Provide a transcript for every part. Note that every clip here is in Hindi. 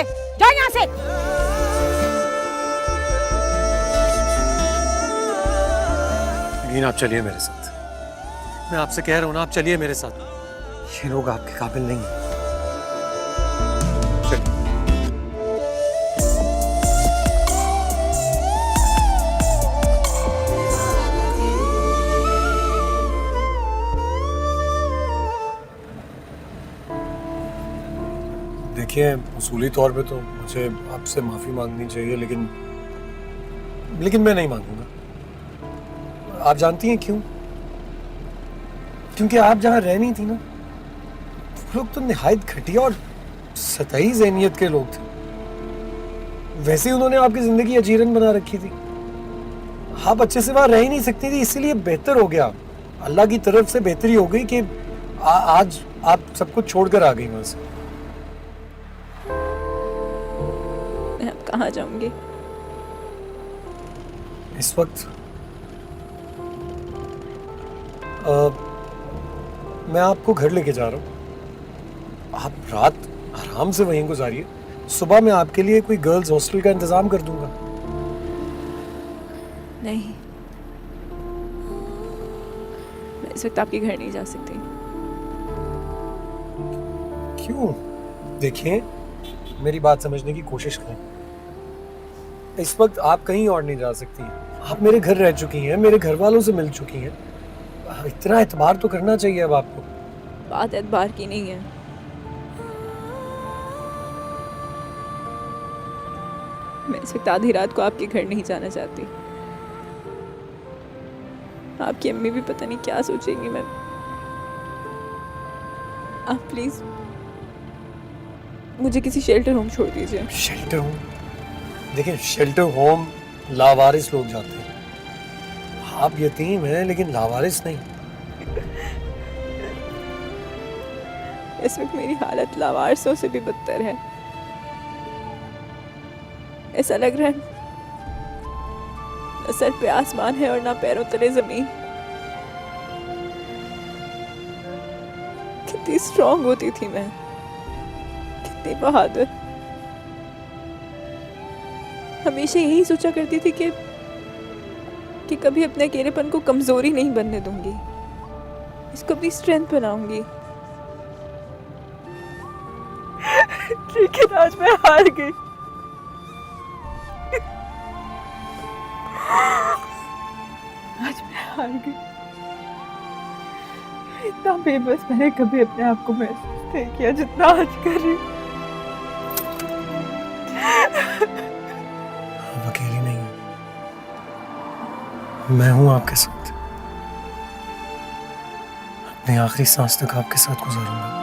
है, जाओ यहाँ से। लेकिन आप चलिए मेरे साथ, मैं आपसे कह रहा हूं ना, आप चलिए मेरे साथ। ये लोग आपके काबिल नहीं हैं। चलिए। देखिए, उसूली तौर पे तो मुझे आपसे माफी मांगनी चाहिए, लेकिन मैं नहीं मांगूंगा। आप जानती हैं क्यों? क्योंकि आप जहां रहनी थी ना, वो लोग तो निहायत घटिया और सतही ज़हनियत के लोग थे। वैसे ही उन्होंने आपकी जिंदगी अजीरन बना रखी थी। आप अच्छे से वहां रह ही नहीं सकती थी, इसीलिए बेहतर हो गया, अल्लाह की तरफ से बेहतरी हो गई कि आज आप सब कुछ छोड़कर आ गई वहां से। मैं अब कहाँ जाऊंगी? इस वक्त मैं आपको घर लेके जा रहा हूँ। आप रात आराम से वहीं गुजारिए, सुबह मैं आपके लिए कोई गर्ल्स हॉस्टल का इंतजाम कर दूंगा। नहीं, मैं इस वक्त आपके घर नहीं जा सकती। क्यों? देखिए, मेरी बात समझने की कोशिश करें। इस वक्त आप कहीं और नहीं जा सकती। आप मेरे घर रह चुकी हैं, मेरे घर वालों से मिल चुकी हैं। इतना एतबार तो करना चाहिए अब आपको। बात एतबार की नहीं है। मैं इस वक्त आधी रात को आपके घर नहीं जाना चाहती। आपकी अम्मी भी पता नहीं क्या सोचेंगी। मैं आप प्लीज मुझे किसी शेल्टर होम छोड़ दीजिए। Shelter home? देखिए, शेल्टर होम लावारिस लोग जाते हैं। आप यतीम हैं लेकिन लावारिस नहीं। इस वक्त मेरी हालत लावारिसों से भी बदतर है। ऐसा लग रहा है न सर पे आसमान है और ना पैरों तले जमीन। कितनी स्ट्रांग होती थी मैं, कितनी बहादुर। हमेशा यही सोचा करती थी कि कभी अपने अकेलेपन को कमजोरी नहीं बनने दूंगी, इसको भी स्ट्रेंथ बनाऊंगी। लेकिन आज मैं हार गई। आज मैं हार गई। इतना बेबस मैंने कभी अपने आप को महसूस नहीं किया जितना आज कर रही। आप अकेली नहीं हैं, मैं हूं आपके साथ। अपनी आखिरी सांस तक आपके साथ गुजारूंगा।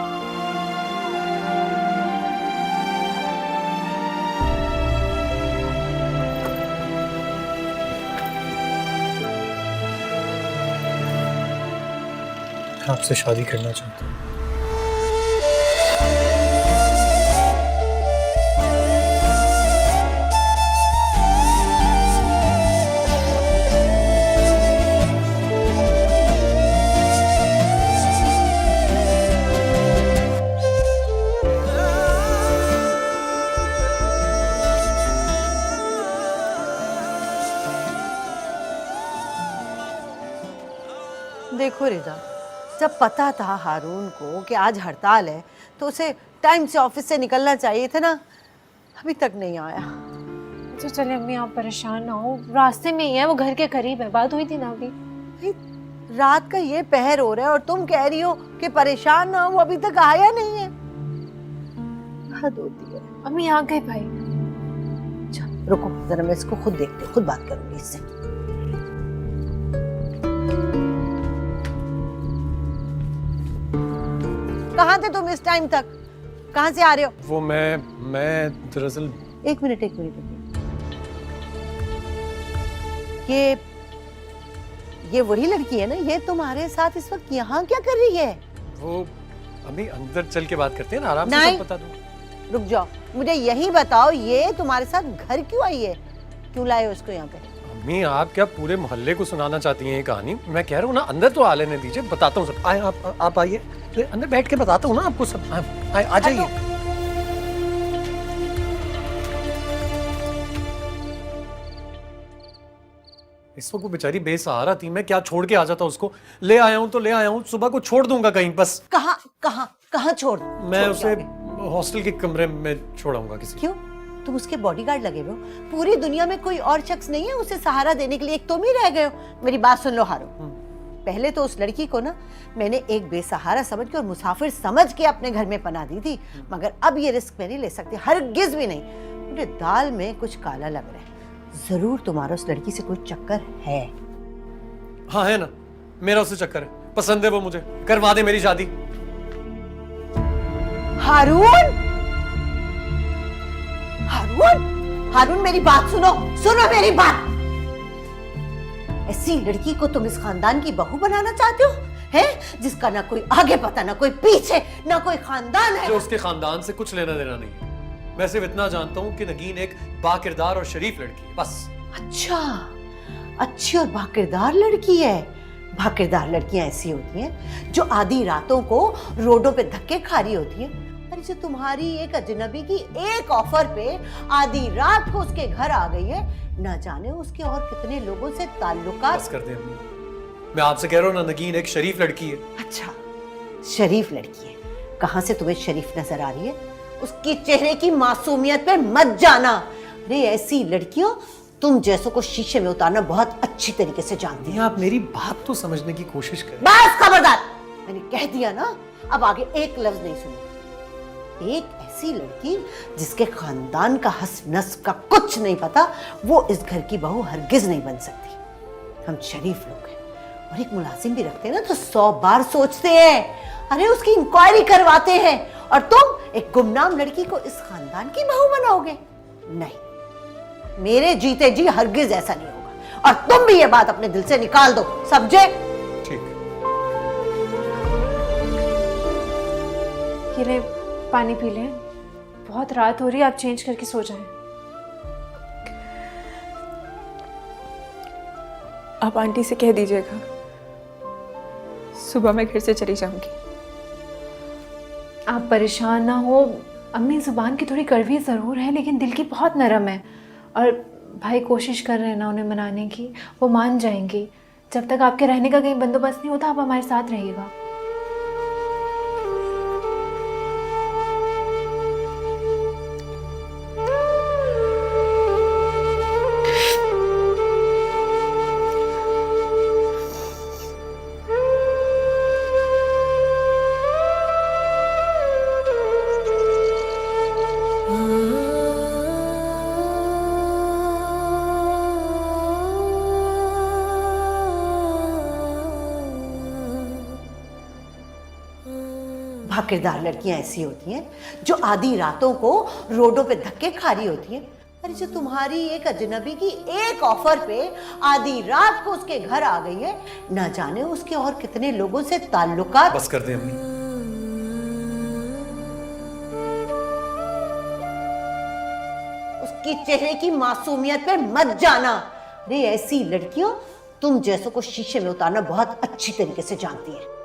मैं आपसे शादी करना चाहता हूँ। देखो रिदा, जब पता था हारून को कि आज हड़ताल है तो उसे टाइम से ऑफिस से निकलना चाहिए था ना। अभी तक नहीं आया। अच्छा चले अम्मी, आप परेशान ना हो, रास्ते में ही है, वो घर के करीब है। बात हुई थी ना अभी। रात का ये पहर हो रहा है और तुम कह रही हो कि परेशान ना हो, वो अभी तक आया नहीं है। हद होती है। अम्मी आ गए भाई। अच्छा रुको जरा, मैं इसको खुद देखती, खुद बात करूंगी इससे। कहाँ थे तुम इस टाइम तक? कहाँ से आ रहे हो? वो मैं दरअसल एक मिनट। ये वही लड़की है ना? ये तुम्हारे साथ इस वक्त यहाँ क्या कर रही है? वो अभी अंदर चल के बात करते हैं ना, आराम से नहीं। सब बता दूं। रुक जाओ, मुझे यही बताओ, ये तुम्हारे साथ घर क्यों आई है? क्यों लाए हो उसको यहाँ पे? अम्मी, आप क्या पूरे मोहल्ले को सुनाना चाहती हैं ये कहानी? मैं कह रहा हूँ ना, अंदर तो आ लेने दीजिए, बताता हूँ सब। आए आप आइए, अंदर बैठ के बताता हूँ ना आपको सब। आ जाइए। इस वक्त वो बेचारी बेसहारा थी, मैं क्या छोड़ के आ जाता उसको? ले आया हूँ तो ले आया हूँ, सुबह को छोड़ दूंगा कहीं बस। कहाँ कहाँ कहाँ छोड़ मैं छोड़ उसे के आओगे? हॉस्टल के कमरे में छोड़ाऊंगा किसी। क्यों? तुम उसके बॉडीगार्ड लगे हुए हो? पूरी दुनिया में कोई और शख्स नहीं है उसे सहारा देने के लिए, एक तुम ही रह गए हो। मेरी बात सुन लो हारू, पहले तो उस लड़की को ना मैंने एक बेसहारा समझ के और मुसाफिर समझ के अपने घर में पना दी थी, मगर अब ये रिस्क मैं नहीं ले सकती, हरगिज भी नहीं। मुझे दाल में कुछ काला लग रहा है। जरूर तुम्हारा उस लड़की से कोई चक्कर है। हाँ है ना, मेरा उससे चक्कर है, पसंद है वो मुझे, करवा दे मेरी शादी। हारून, हारून, हारून मेरी बात सुनो, सुनो मेरी बात। ऐसी लड़की को तुम इस खानदान की बहू बनाना चाहते हो, हैं? जिसका ना कोई आगे पता, ना कोई पीछे, ना कोई खानदान है। जो उसके खानदान से कुछ लेना देना नहीं है। मैं सिर्फ इतना जानता हूँ कि नगीन एक बाकिरदार और शरीफ लड़की है, बस। अच्छा, अच्छी और बाकिरदार लड़की है। बाकिरदार लड़कियां ऐसी होती हैं जो आधी रातों को रोडों पे धक्के खा रही होती हैं। अरे जो तुम्हारी एक अजनबी की एक ऑफर पे आधी रात को उसके घर आ गई है, ना जाने उसके और कितने लोगों से ताल्लुकात। बस कर दे अम्मी, मैं आपसे कह रहा हूँ ना, नगीन एक शरीफ लड़की है। अच्छा, शरीफ लड़की है। कहां से तुम्हें शरीफ नजर आ रही है? उसकी चेहरे की मासूमियत पे मत जाना। अरे ऐसी लड़कियों तुम जैसों को शीशे में उतारना बहुत अच्छी तरीके से जानती है। आप मेरी बात तो समझने की कोशिश करें। बस खबरदार, मैंने कह दिया ना, अब आगे एक लफ्ज नहीं सुनूंगी। एक ऐसी लड़की जिसके खानदान का हस नस का कुछ नहीं पता, वो इस घर की बहू हरगिज नहीं बन सकती। हम शरीफ लोग हैं और एक मुलाजिम भी रखते हैं ना तो 100 बार सोचते हैं। अरे उसकी इंक्वायरी करवाते हैं, और तुम एक गुमनाम लड़की को इस खानदान की बहू बनाओगे? नहीं, मेरे जीते जी हरगिज ऐसा नहीं होगा। और तुम भी ये बात अपने दिल से निकाल दो, समझे? ठीक। ये ले, पानी पी लें, बहुत रात हो रही है, आप चेंज करके सो जाएं। आप आंटी से कह दीजिएगा सुबह मैं घर से चली जाऊंगी। आप परेशान ना हो, अम्मी जुबान की थोड़ी कड़वी ज़रूर है लेकिन दिल की बहुत नरम है, और भाई कोशिश कर रहे हैं ना उन्हें मनाने की, वो मान जाएंगी। जब तक आपके रहने का कहीं बंदोबस्त नहीं होता, आप हमारे साथ रहिएगा। भाकिरदार लड़कियां ऐसी होती हैं जो आधी रातों को रोडों पे धक्के खा रही होती हैं। अरे जो तुम्हारी एक अजनबी की एक ऑफर पे आधी रात को उसके घर आ गई है, ना जाने उसके और कितने लोगों से ताल्लुकात। बस कर दे अम्मी। उसकी चेहरे की मासूमियत पे मत जाना। अरे ऐसी लड़कियों तुम जैसों को शीशे में उतारना बहुत अच्छी तरीके से जानती है।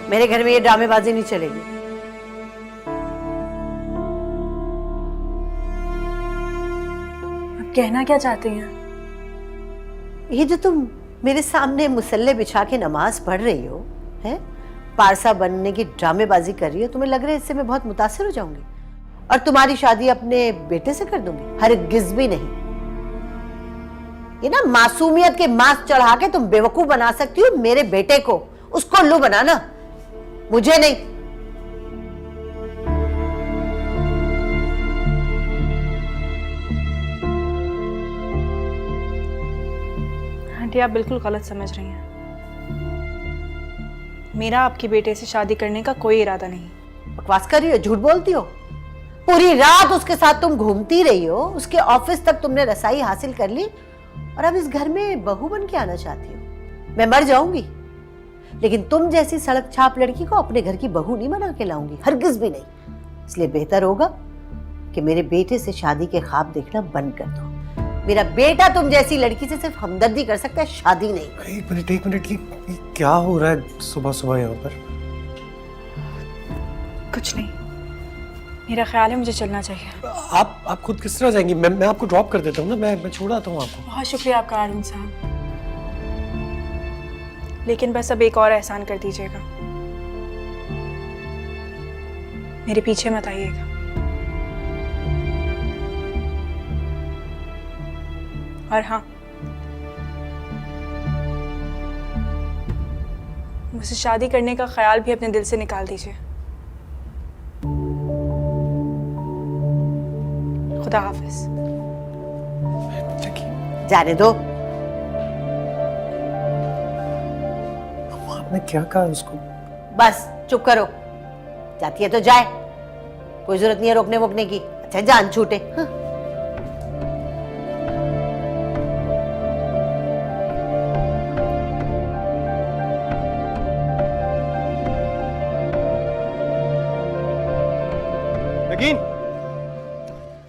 मेरे घर में ये ड्रामेबाजी नहीं चलेगी। आप कहना क्या चाहते हैं? ये जो तुम मेरे सामने मुसल्ले बिछा के नमाज पढ़ रही हो, हैं? पारसा बनने की ड्रामेबाजी कर रही हो, तुम्हें लग रहा है इससे मैं बहुत मुतासिर हो जाऊंगी और तुम्हारी शादी अपने बेटे से कर दूंगी? हरगिज़ भी नहीं। ये ना मासूमियत के मास्क चढ़ा के तुम बेवकूफ बना सकती हो मेरे बेटे को, उसको उल्लू बनाना, मुझे नहीं। आंटी, आप बिल्कुल गलत समझ रही हैं। मेरा आपके बेटे से शादी करने का कोई इरादा नहीं। बकवास कर रही हो, झूठ बोलती हो। पूरी रात उसके साथ तुम घूमती रही हो, उसके ऑफिस तक तुमने रसाई हासिल कर ली और अब इस घर में बहू बन के आना चाहती हो। मैं मर जाऊंगी लेकिन तुम जैसी सड़क छाप लड़की को अपने घर की बहू नहीं बना के लाऊंगी, हरगिज भी नहीं। इसलिए बेहतर होगा कि मेरे बेटे से शादी के ख्वाब देखना बंद कर दो। मेरा बेटा तुम जैसी लड़की से सिर्फ हमदर्दी कर सकता है, शादी नहीं। एक मिनट, ये क्या हो रहा है सुबह सुबह यहाँ पर? कुछ नहीं, मेरा ख्याल है मुझे चलना चाहिए। आप खुद किस तरह जाएंगी? मैं आपको ड्रॉप कर देता हूँ ना, मैं छोड़ आता हूँ आपको। बहुत शुक्रिया आपका आरुण साहब, लेकिन बस अब एक और एहसान कर दीजिएगा, मेरे पीछे मत आइएगा। और हाँ, मुझसे शादी करने का ख्याल भी अपने दिल से निकाल दीजिए। खुदा हाफिज। जाने दो। आपने क्या कहा उसको? बस चुप करो, जाती है तो जाए, कोई जरूरत नहीं है रोकने वोकने की। अच्छा जान छूटे। हाँ।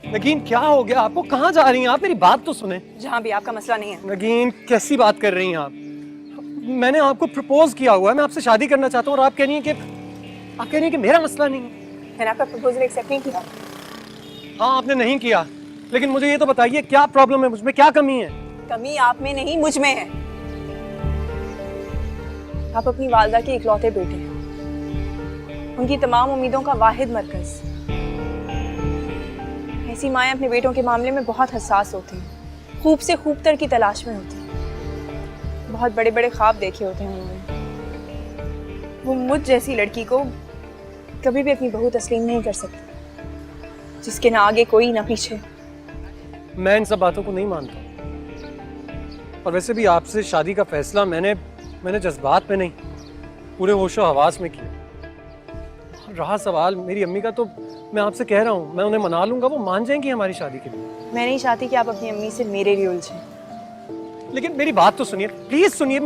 नगीन, क्या हो गया आपको? कहाँ जा रही हैं आप? मेरी बात तो सुने। जहाँ भी आपका मसला नहीं है। नगीन, कैसी बात कर रही हैं आप? मैंने आपको प्रपोज किया हुआ है, मैं आपसे शादी करना चाहता हूँ और आप कह रही हैं कि मेरा मसला नहीं है। मैंने आपका प्रपोजल एक्सेप्ट नहीं किया। हाँ, आपने नहीं किया, लेकिन मुझे ये तो बताइए क्या प्रॉब्लम है, मुझमें क्या कमी है? कमी आप में नहीं, मुझ में है। आप अपनी वालदा के इकलौते बेटे हैं, उनकी तमाम उम्मीदों का वाहिद मरकज। ऐसी माएँ अपने बेटों के मामले में बहुत हसास होती हैं, खूब से खूबतर की तलाश में होती हैं, बहुत बड़े बड़े ख्वाब देखे होते हैं उन्होंने। वो मुझ जैसी लड़की को कभी भी अपनी बहू तस्लीम नहीं कर सकती, जिसके ना आगे कोई ना पीछे। मैं इन सब बातों को नहीं मानता, और वैसे भी आपसे शादी का फैसला मैंने जज्बात में नहीं, पूरे होशो हवास में किया। रहा सवाल मेरी अम्मी का, तो मैं आपसे कह रहा हूँ, मैं उन्हें मना लूंगा, वो मान जाएंगी हमारी शादी के लिए। मैं नहीं चाहती कि आप अपनी अम्मी से मेरे लिए उलझें। लेकिन मेरी बात तो सुनिए, प्लीज सुनिए।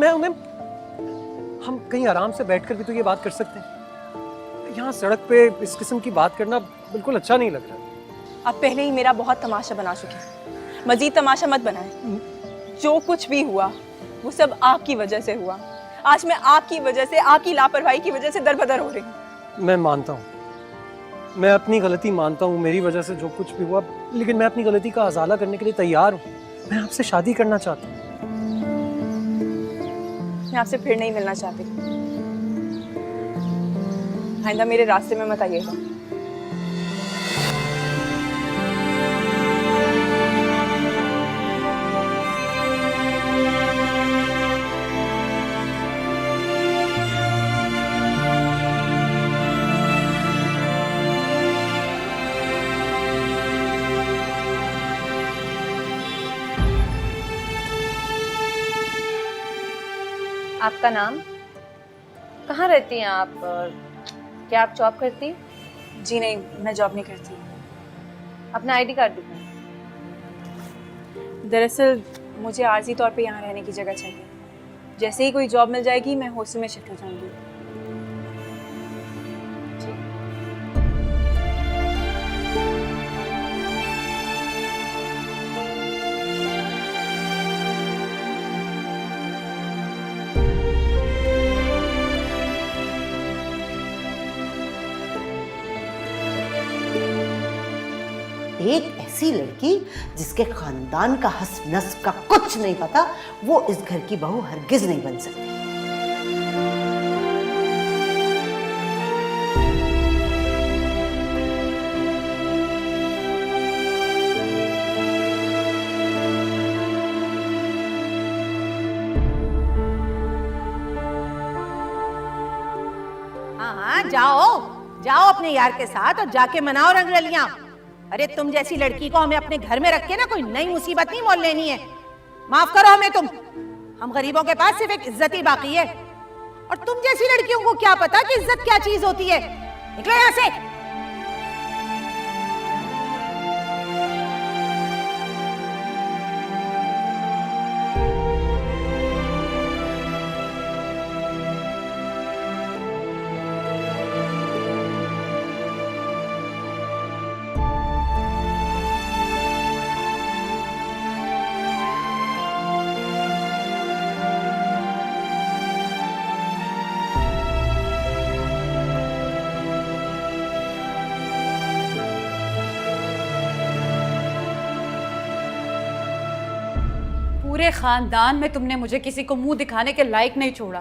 हम कहीं आराम से बैठकर भी तो ये बात कर सकते हैं। यहाँ सड़क पे इस किस्म की बात करना बिल्कुल अच्छा नहीं लग रहा। आप पहले ही मेरा बहुत तमाशा बना चुके हैं, मजीद तमाशा मत बनाएं। जो कुछ भी हुआ वो सब आपकी वजह से हुआ। आज मैं आपकी वजह से, आपकी लापरवाही की वजह से दरबदर हो रही हूँ। मैं मानता हूँ, मैं अपनी गलती मानता हूँ, मेरी वजह से जो कुछ भी हुआ, लेकिन मैं अपनी गलती का अजाला करने के लिए तैयार हूँ। मैं आपसे शादी करना चाहता हूँ। मैं आपसे फिर नहीं मिलना चाहती। आइंदा मेरे रास्ते में मत आइएगा। आपका नाम? कहाँ रहती हैं आप? और क्या आप जॉब करती हैं? जी नहीं, मैं जॉब नहीं करती। अपना आईडी कार्ड दिखाएं। दरअसल मुझे आर्जी तौर पे यहाँ रहने की जगह चाहिए। जैसे ही कोई जॉब मिल जाएगी मैं हॉस्टल में शिफ्ट हो जाऊंगी। एक ऐसी लड़की जिसके खानदान का हस्ब नस्ब का कुछ नहीं पता, वो इस घर की बहू हरगिज नहीं बन सकती। हाँ, जाओ जाओ अपने यार के साथ और जाके मनाओ रंगरलियां। अरे तुम जैसी लड़की को हमें अपने घर में रख के ना कोई नई मुसीबत नहीं मोल लेनी है। माफ करो हमें तुम, हम गरीबों के पास सिर्फ एक इज्जत ही बाकी है। और तुम जैसी लड़कियों को क्या पता कि इज्जत क्या चीज होती है। निकलो यहाँ से। पूरे खानदान में तुमने मुझे किसी को मुंह दिखाने के लायक नहीं छोड़ा।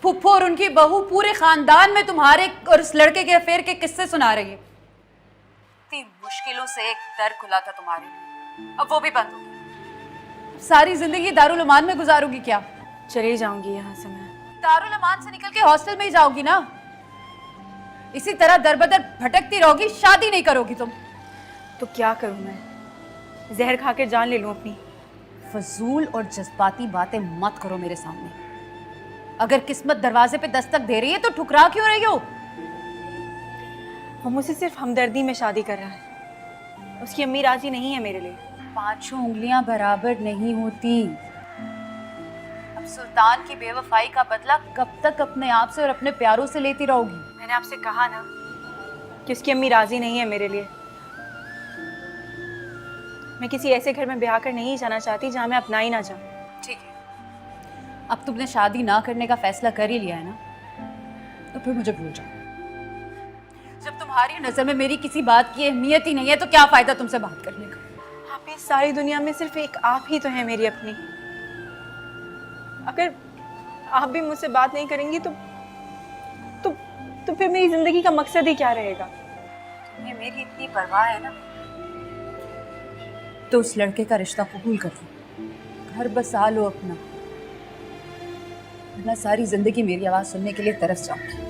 फुफ्फो और उनकी बहू पूरे खानदान में तुम्हारे और उस लड़के के अफेयर के किस्से सुना रही है। इतनी मुश्किलों से एक दर खुला था तुम्हारे लिए, अब वो भी बंद हो गया। सारी जिंदगी दारुल अमान में गुजारोगी क्या? चली जाऊंगी यहाँ से मैं। दारुल अमान से निकल के हॉस्टल में ही जाओगी ना? इसी तरह दर बदर भटकती रहोगी, शादी नहीं करोगी तुम। तो क्या करूँ मैं? जहर खा के जान ले लूँ अपनी? फजूल और जज्बाती बातें मत करो मेरे सामने। अगर किस्मत दरवाजे पे दस्तक दे रही है तो ठुकरा क्यों रही हो? वो मुझसे सिर्फ हमदर्दी में शादी कर रहा है। उसकी अम्मी राजी नहीं है मेरे लिए। पांचों उंगलियां बराबर नहीं होती। अब सुल्तान की बेवफाई का बदला कब तक अपने आप से और अपने प्यारों से लेती रहोगी? मैंने आपसे कहा ना कि उसकी अम्मी राजी नहीं है मेरे लिए। मैं किसी ऐसे घर में ब्याह कर नहीं जाना चाहती जहां मैं अपना ही ना जाऊं। ठीक है, अब तुमने शादी ना करने का फैसला कर ही लिया है ना, तो फिर मुझे भूल जाओ। जब तुम्हारी नजर में मेरी किसी बात की अहमियत ही नहीं है तो क्या फायदा तुमसे बात करने का? आप इस सारी दुनिया में सिर्फ एक आप ही तो हैं मेरी अपनी। अगर आप भी मुझसे बात नहीं करेंगी तो फिर मेरी जिंदगी का मकसद ही क्या रहेगा? तुम्हें मेरी इतनी परवाह है ना, तो उस लड़के का रिश्ता कबूल कर लो, घर बसा लो अपना, वरना सारी जिंदगी मेरी आवाज सुनने के लिए तरस जाऊंगी।